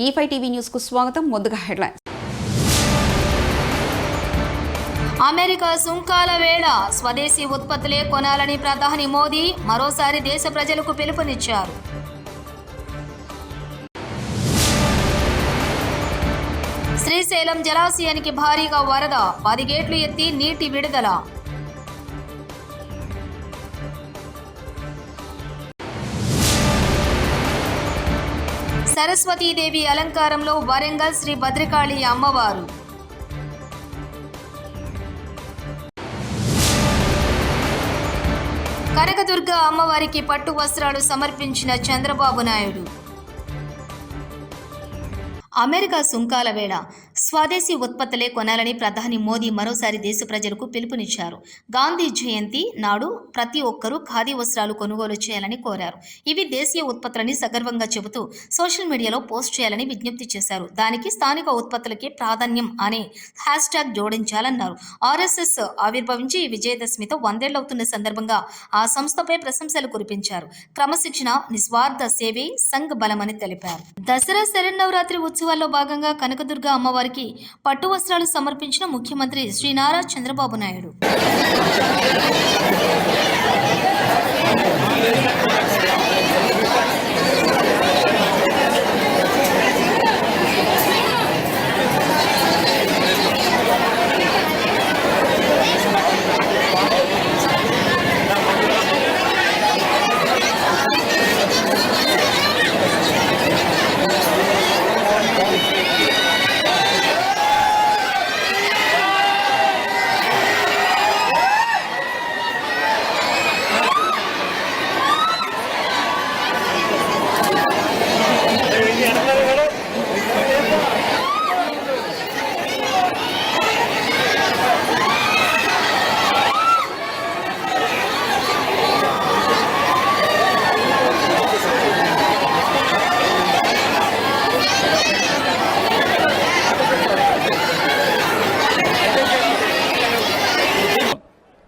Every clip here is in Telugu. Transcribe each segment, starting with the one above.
E5 టీవీ న్యూస్ కు స్వాగతం. ముందుగా హెడ్లైన్స్. అమెరికా సుంకాల వేళ స్వదేశీ ఉత్పత్తులే కొనాలని ప్రధాని మోదీ మరోసారి దేశ ప్రజలకు పిలుపునిచ్చారు. శ్రీశైలం జలాశయానికి భారీగా వరద, 10 గేట్లు ఎత్తి నీటి విడుదల. సరస్వతీదేవి అలంకారంలో వరంగల్ శ్రీ భద్రకాళి అమ్మవారు. కనకదుర్గ అమ్మవారికి పట్టు వస్త్రాలు సమర్పించిన చంద్రబాబు నాయుడు. అమెరికా సుంకాల వేళ స్వదేశీ ఉత్పత్తులే కొనాలని ప్రధాని మోదీ మరోసారి దేశ ప్రజలకు పిలుపునిచ్చారు. గాంధీ జయంతి నాడు ప్రతి ఒక్కరూ ఖాదీ వస్త్రాలు కొనుగోలు చేయాలని కోరారు. ఇవి దేశీయ ఉత్పత్తులని సగర్వంగా చెబుతూ సోషల్ మీడియాలో పోస్ట్ చేయాలని విజ్ఞప్తి చేశారు. దానికి స్థానిక ఉత్పత్తులకే ప్రాధాన్యం అనే హ్యాష్ ట్యాగ్ జోడించాలన్నారు. ఆర్ఎస్ఎస్ ఆవిర్భవించి విజయదశమితో 100 ఏళ్లవుతున్న సందర్భంగా ఆ సంస్థపై ప్రశంసలు కురిపించారు. క్రమశిక్షణ, నిస్వార్థ సేవే సంఘ్ బలమని తెలిపారు. దసరా శరన్నవరాత్రి ఉత్సవాల్లో భాగంగా కనకదుర్గ అమ్మవారికి పట్టు వస్త్రాలు సమర్పించిన ముఖ్యమంత్రి శ్రీ నారా చంద్రబాబు నాయుడు.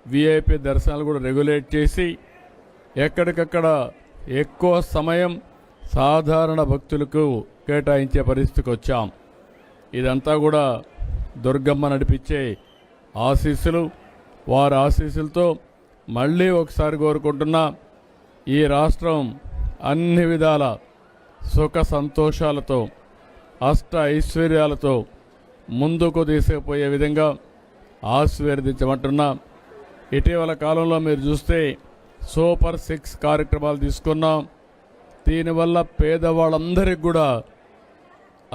విఐపి దర్శనాలు కూడా రెగ్యులేట్ చేసి ఎక్కడికక్కడ ఎక్కువ సమయం సాధారణ భక్తులకు కేటాయించే పరిస్థితికి వచ్చాం. ఇదంతా కూడా దుర్గమ్మ నడిపించే ఆశీస్సులు. వారి ఆశీస్సులతో మళ్ళీ ఒకసారి కోరుకుంటున్నా, ఈ రాష్ట్రం అన్ని విధాల సుఖ సంతోషాలతో అష్ట ఐశ్వర్యాలతో ముందుకు తీసుకుపోయే విధంగా ఆశీర్వదించమంటున్నా. ఇటీవల కాలంలో మీరు చూస్తే సూపర్ 6 కార్యక్రమాలు తీసుకున్నాం. దీనివల్ల పేదవాళ్ళందరికీ కూడా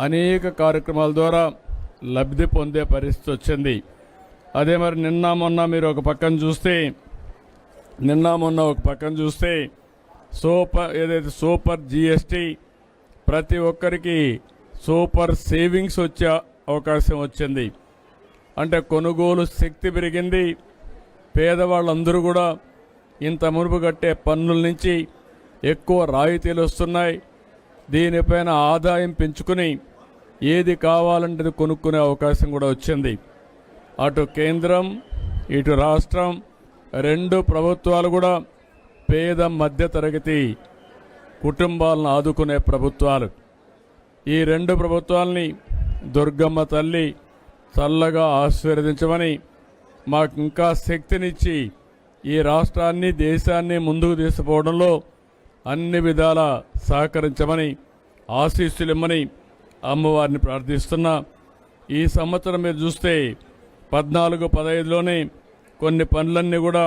అనేక కార్యక్రమాల ద్వారా లబ్ధి పొందే పరిస్థితి వచ్చింది. అదే మరి నిన్న మొన్న ఒక పక్కన చూస్తే సూపర్ జిఎస్టీ, ప్రతి ఒక్కరికి సూపర్ సేవింగ్స్ వచ్చే అవకాశం వచ్చింది. అంటే కొనుగోలు శక్తి పెరిగింది. పేదవాళ్ళందరూ కూడా ఇంత మునుపు కట్టే పన్నుల నుంచి ఎక్కువ రాయితీలు వస్తున్నాయి. దీనిపైన ఆదాయం పెంచుకుని ఏది కావాలంటే కొనుక్కునే అవకాశం కూడా వచ్చింది. అటు కేంద్రం ఇటు రాష్ట్రం 2 ప్రభుత్వాలు కూడా పేద మధ్యతరగతి కుటుంబాలను ఆదుకునే ప్రభుత్వాలు. ఈ 2 ప్రభుత్వాలని దుర్గమ్మ తల్లి చల్లగా ఆశీర్వదించమని, మాకు ఇంకా శక్తినిచ్చి ఈ రాష్ట్రాన్ని దేశాన్ని ముందుకు తీసుకుపోవడంలో అన్ని విధాల సహకరించమని, ఆశీస్సులిమ్మని అమ్మవారిని ప్రార్థిస్తున్నా. ఈ సంవత్సరం మీరు చూస్తే 14-15లోనే కొన్ని పనులన్నీ కూడా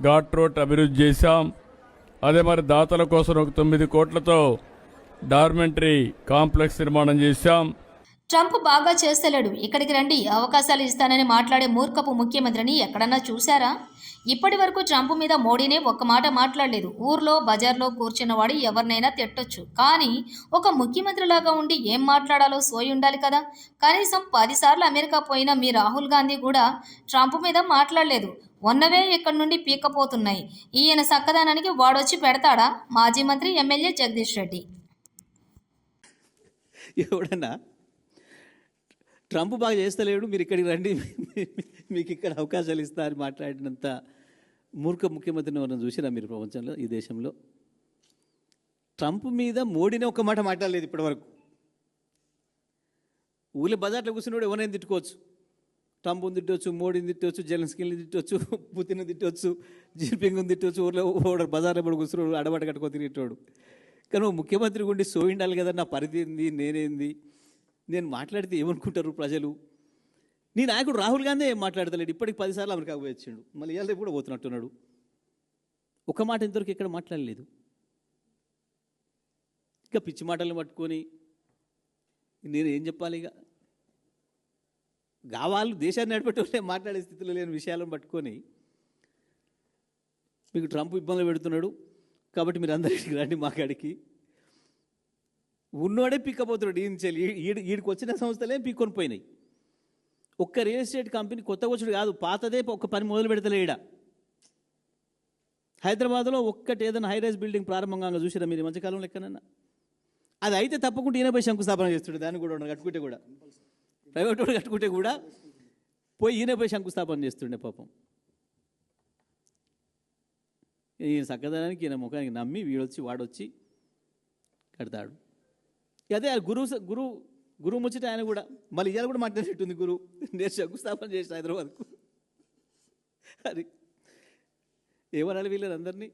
ఘాట్ రోడ్ అభివృద్ధి చేశాం. అదే మరి దాతల కోసం ఒక 9 కోట్లతో డార్మెంటరీ కాంప్లెక్స్ నిర్మాణం చేశాం. ట్రంప్ బాగా చేస్తలేడు, ఇక్కడికి రండి అవకాశాలు ఇస్తానని మాట్లాడే మూర్ఖపు ముఖ్యమంత్రిని ఎక్కడన్నా చూశారా? ఇప్పటి వరకు ట్రంప్ మీద మోడీనే ఒక్క మాట మాట్లాడలేదు. ఊర్లో బజార్లో కూర్చున్నవాడు ఎవరినైనా తిట్టొచ్చు, కానీ ఒక ముఖ్యమంత్రిలాగా ఉండి ఏం మాట్లాడాలో సోయి ఉండాలి కదా. కనీసం 10 సార్లు అమెరికా పోయిన మీ రాహుల్ గాంధీ కూడా ట్రంప్ మీద మాట్లాడలేదు. ఉన్నవే ఇక్కడి నుండి పీక్కపోతున్నాయి. ఈయన సక్కదానానికి వాడొచ్చి పెడతాడా? మాజీ మంత్రి ఎమ్మెల్యే జగదీష్ రెడ్డి. ఎవడన్నా ట్రంప్ బాగా చేస్తలేడు, మీరు ఇక్కడికి రండి, మీకు ఇక్కడ అవకాశాలు ఇస్తా అని మాట్లాడినంత మూర్ఖ ముఖ్యమంత్రిని మనం చూసినా మీరు ప్రపంచంలో, ఈ దేశంలో? ట్రంప్ మీద మోడీనే ఒక్క మాట మాట్లాడలేదు ఇప్పటివరకు. ఊళ్ళో బజార్లో కూర్చున్నవాడు ఎవరైనా తిట్టుకోవచ్చు, ట్రంప్ని తిట్టవచ్చు, మోడీని తిట్టవచ్చు, జెలెన్స్కీని తిట్టవచ్చు, పుతిన్ తిట్టవచ్చు, జిన్పింగ్ని తిట్టవచ్చు, ఊళ్ళో ఓడ బజార్లో పడి కూర్చున్నాడు అడబట్ట కట్టుకొని తిరిగేటోడు. కానీ ముఖ్యమంత్రి గుండి సోయిండాలి కదా, నా పరిధి ఏంది, నేనేంది, నేను మాట్లాడితే ఏమనుకుంటారు ప్రజలు. నీ నాయకుడు రాహుల్ గాంధీ ఏం మాట్లాడతలేడు, ఇప్పటికి 10 సార్లు అమెరికాకు పోయి వచ్చిండు, మళ్ళీ ఇవాళ కూడా పోతున్నట్టున్నాడు. ఒక మాట ఇంతవరకు ఎక్కడ మాట్లాడలేదు. ఇంకా పిచ్చి మాటలను పట్టుకొని నేను ఏం చెప్పాలి? ఇక వాళ్ళు దేశాన్ని నడిపేటోళ్ళే మాట్లాడే స్థితిలో లేని విషయాలను పట్టుకొని మీకు ట్రంప్ ఇబ్బందులు పెడుతున్నాడు కాబట్టి మీరు అందరికి రండి మా కాడికి. ఉన్నోడే పిక్కపోతున్నాడు. ఈడికి వచ్చిన సంస్థలే పిక్కొని పోయినాయి. ఒక్క రియల్ ఎస్టేట్ కంపెనీ కొత్తగా వచ్చాడు కాదు, పాతదే ఒక్క పని మొదలు పెడతలే. ఈడ హైదరాబాద్లో ఒక్కటి ఏదైనా హైరైజ్ బిల్డింగ్ ప్రారంభంగా చూసిరా మీరు మధ్యకాలంలో ఎక్కడన్నా? అది అయితే తప్పకుండా ఈయన పోయి శంకుస్థాపన చేస్తాడు. దాన్ని కూడా కట్టుకుంటే కూడా ప్రైవేట్ వాడు కట్టుకుంటే కూడా పోయి ఈయన పోయి శంకుస్థాపన చేస్తుండే పాపం. ఈయన చక్కదనానికి ఈయన ముఖానికి నమ్మి వీడొచ్చి వాడొచ్చి కడతాడు. అదే గురువు ముచ్చట ఆయన కూడా మళ్ళీ ఇవాళ కూడా మాట్లాడేట్టుంది. నేను శంకుస్థాపన చేసిన హైదరాబాద్కు. అది ఏమనాలి వీళ్ళందరినీ?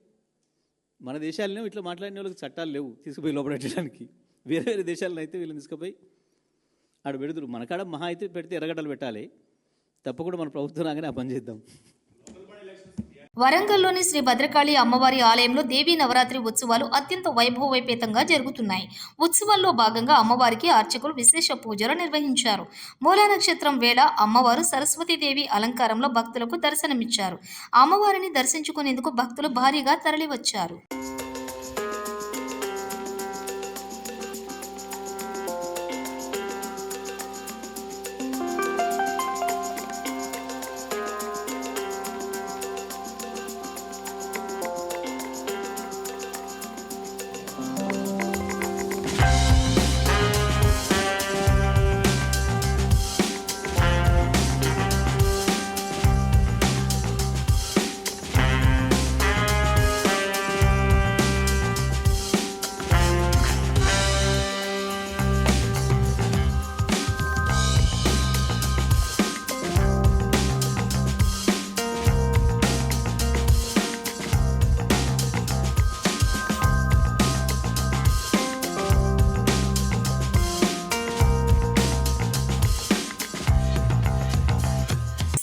మన దేశాలనే ఇట్లా మాట్లాడిన వాళ్ళకి చట్టాలు లేవు తీసుకుపోయి లోపడేయడానికి. వేరే వేరే దేశాలను అయితే వీళ్ళని తీసుకుపోయి ఆడ పెడుతురు. మన కాడ మహా అయితే పెడితే ఎర్రగడ్డలు పెట్టాలి. తప్పకుండా మన ప్రభుత్వం రాగానే ఆ పని చేద్దాం. వరంగల్లోని శ్రీ భద్రకాళి అమ్మవారి ఆలయంలో దేవీ నవరాత్రి ఉత్సవాలు అత్యంత వైభవోపేతంగా జరుగుతున్నాయి. ఉత్సవాల్లో భాగంగా అమ్మవారికి అర్చకులు విశేష పూజలు నిర్వహించారు. మూలా నక్షత్రం వేళ అమ్మవారు సరస్వతీదేవి అలంకారంలో భక్తులకు దర్శనమిచ్చారు. అమ్మవారిని దర్శించుకునేందుకు భక్తులు భారీగా తరలివచ్చారు.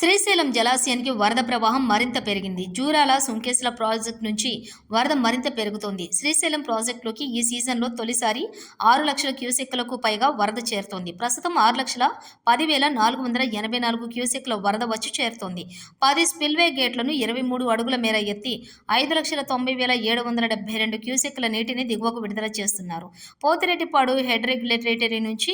శ్రీశైలం జలాశయానికి వరద ప్రవాహం మరింత పెరిగింది. జూరాల సుంకేశ్ల ప్రాజెక్టు నుంచి వరద మరింత పెరుగుతోంది. శ్రీశైలం ప్రాజెక్టులోకి ఈ సీజన్లో తొలిసారి 6 లక్షల క్యూసెక్లకు పైగా వరద చేరుతోంది. ప్రస్తుతం 6,10,484 క్యూసెక్ల వరద వచ్చి చేరుతోంది. 10 స్పిల్వే గేట్లను 23 అడుగుల మేర ఎత్తి 5,90,772 క్యూసెక్ల నీటిని దిగువకు విడుదల చేస్తున్నారు. పోతిరెడ్డిపాడు హెడ్ రెగ్యులేటరీ నుంచి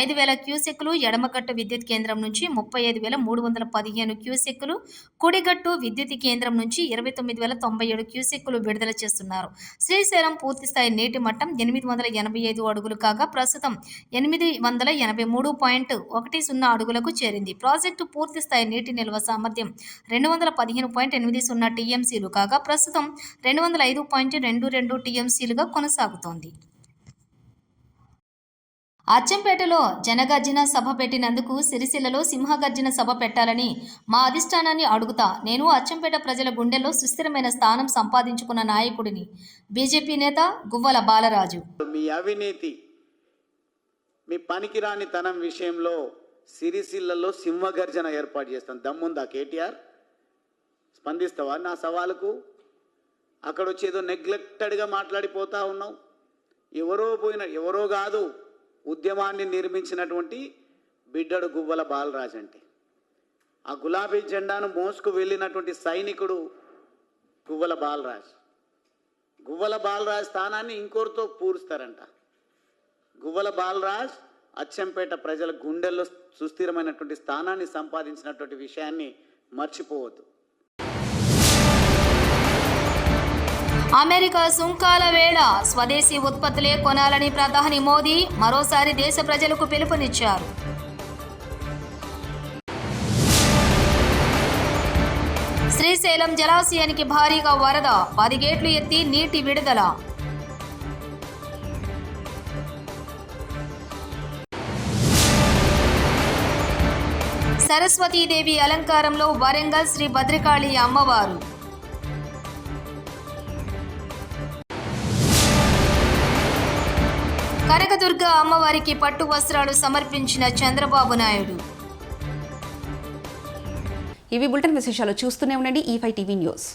5,000 క్యూసెక్లు, ఎడమగట్టు విద్యుత్ కేంద్రం నుంచి 35,315 క్యూసెక్కులు, కుడిగట్టు విద్యుత్ కేంద్రం నుంచి 29,097 క్యూసెక్కులు విడుదల చేస్తున్నారు. శ్రీశైలం పూర్తిస్థాయి నీటి మట్టం 885 అడుగులు కాగా ప్రస్తుతం 883.10 అడుగులకు చేరింది. ప్రాజెక్టు పూర్తిస్థాయి నీటి నిల్వ సామర్థ్యం 215.80 టీఎంసీలు కాగా ప్రస్తుతం 205.22 టీఎంసీలుగా కొనసాగుతోంది. అచ్చంపేటలో జనగర్జన సభ పెట్టినందుకు సిరిసిల్లలో సింహగర్జన సభ పెట్టాలని మా అధిష్టానాన్ని అడుగుతా. నేను అచ్చంపేట ప్రజల గుండెల్లో సుస్థిరమైన స్థానం సంపాదించుకున్న నాయకుడిని. బీజేపీ నేత గువ్వల బాలరాజు. మీ అవినీతి, మీ పనికిరాని తనం విషయంలో సిరిసిల్లలో సింహగర్జన ఏర్పాటు చేస్తాను. దమ్ముందా కేటీఆర్? స్పందిస్తావా నా సవాలుకు? అక్కడ వచ్చి ఏదో నెగ్లెక్టెడ్గా మాట్లాడిపోతా ఉన్నావు. ఎవరో కాదు, ఉద్యమాన్ని నిర్మించినటువంటి బిడ్డడు గువ్వల బాలరాజు అంటే. ఆ గులాబీ జెండాను మోసుకు వెళ్ళినటువంటి సైనికుడు గువ్వల బాలరాజు. గువ్వల బాలరాజు స్థానాన్ని ఇంకోరితో పూరుస్తారంట. గువ్వల బాలరాజు అచ్చంపేట ప్రజల గుండెల్లో సుస్థిరమైనటువంటి స్థానాన్ని సంపాదించినటువంటి విషయాన్ని మర్చిపోవద్దు. అమెరికా సుంకాల వేళ స్వదేశీ ఉత్పత్తులే కొనాలని ప్రధాని మోదీ మరోసారి దేశ ప్రజలకు పిలుపునిచ్చారు. శ్రీశైలం జలాశయానికి భారీగా వరద, 10 గేట్లు ఎత్తి నీటి విడుదల. సరస్వతీదేవి అలంకారంలో వరంగల్ శ్రీ భద్రకాళి అమ్మవారు. కనకదుర్గ అమ్మవారికి పట్టు వస్త్రాలు సమర్పించిన చంద్రబాబు నాయుడు. ఇవి బులెటిన్ విశేషాలు. చూస్తూనే ఉండండి E5 టీవీ న్యూస్.